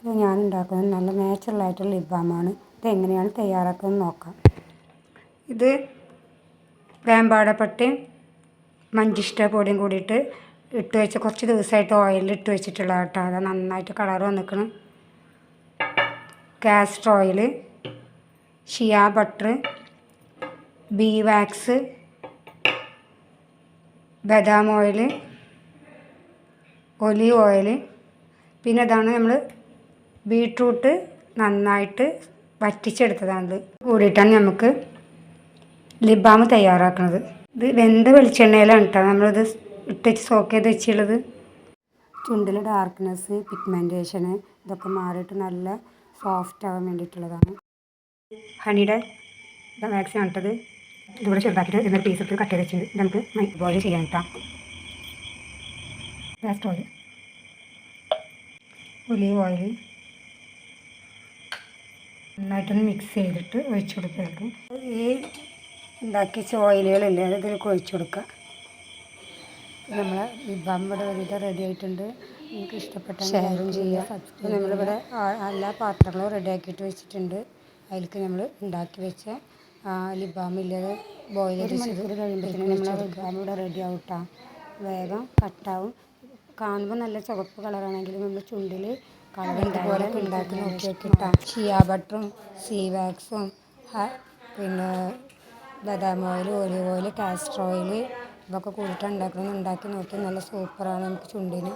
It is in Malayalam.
ഇത് ഞാൻ ഉണ്ടാക്കുന്നത് നല്ല നാച്ചുറലായിട്ടുള്ള ലിപ് ബാമാണ്. ഇതെങ്ങനെയാണ് തയ്യാറാക്കുന്നത് നോക്കാം. ഇത് വേമ്പാടപ്പട്ടയും മഞ്ചിഷ്ട പൊടിയും കൂടിയിട്ട് ഇട്ട് വെച്ച് കുറച്ച് ദിവസമായിട്ട് ഓയിലിൽ ഇട്ട് വെച്ചിട്ടുള്ള കേട്ടോ. അത് നന്നായിട്ട് കളർ വന്നിക്കണം. Castor oil, shea butter, bee wax, ബദാം ഓയിൽ, ഒലീവ് ഓയിൽ, പിന്നെ ഇതാണ് നമ്മൾ ബീട്രൂട്ട് നന്നായിട്ട് വറ്റിച്ചെടുത്തതാണ്. കൂടിയിട്ടാണ് നമുക്ക് ലിപ് ബാം തയ്യാറാക്കുന്നത്. ഇത് വെന്ത വെളിച്ചെണ്ണയിലാണ് കേട്ടോ നമ്മളിത് ഇട്ട് വെച്ച് സോക്ക് ചെയ്ത് വെച്ചുള്ളത്. ചുണ്ടിൽ ഡാർക്ക്നെസ്, പിഗ്മെൻറ്റേഷന് ഇതൊക്കെ മാറിയിട്ട് നല്ല സോഫ്റ്റ് ആവാൻ വേണ്ടിയിട്ടുള്ളതാണ്. ഹണിയുടെ വാക്സിൻ ഇട്ടത് ഇതുകൂടെ ചെറുതാക്കിയിട്ട് എന്നൊരു പീസ് ഇട്ട് കട്ട് ചെയ്ത് വെച്ചിട്ടുണ്ട്. ഇത് നമുക്ക് ബോയിൽ ചെയ്യാൻ കേട്ടോ. കാസ്റ്റർ ഓയിൽ, ഒലീവ് ഓയിൽ നന്നായിട്ടൊന്ന് മിക്സ് ചെയ്തിട്ട് ഒഴിച്ചു കൊടുക്കുക. ഈ ഉണ്ടാക്കിയ ഓയിലുകളില്ലേ അത് ഇതിലേക്ക് ഒഴിച്ചു കൊടുക്കുക. നമ്മളെ ലിപ് ബാം ഇവിടെ വന്നിട്ട് റെഡി ആയിട്ടുണ്ട്. നിങ്ങൾക്ക് ഇഷ്ടപ്പെട്ട ഷെയറും ചെയ്യുക. നമ്മളിവിടെ എല്ലാ പാത്രങ്ങളും റെഡി ആക്കിയിട്ട് വെച്ചിട്ടുണ്ട്. അതിലേക്ക് നമ്മൾ ഉണ്ടാക്കി വെച്ച ലിപ് ബാം ഇല്ലത് ബോയിൽ ചെയ്ത് മണിക്കൂർ കഴിയുമ്പോഴത്തേനും നമ്മളെ ലിപ് ബാം ഇവിടെ റെഡി ആവും കേട്ടോ. വേഗം കട്ടാവും. കാണുമ്പോൾ നല്ല ചുവപ്പ് കളറാണെങ്കിലും നമ്മൾ ചുണ്ടിൽ കളർ ഇതുപോലൊക്കെ ഉണ്ടാക്കി നോക്കി വെക്കിട്ടാ. ഷിയ ബട്ടറും സീ വാക്സും പിന്നെ ബദാം oil, olive oil, castor oil ഇതൊക്കെ കൂടിയിട്ട് ഉണ്ടാക്കി നോക്കി നല്ല സൂപ്പറാണ് നമുക്ക് ചുണ്ടിന്.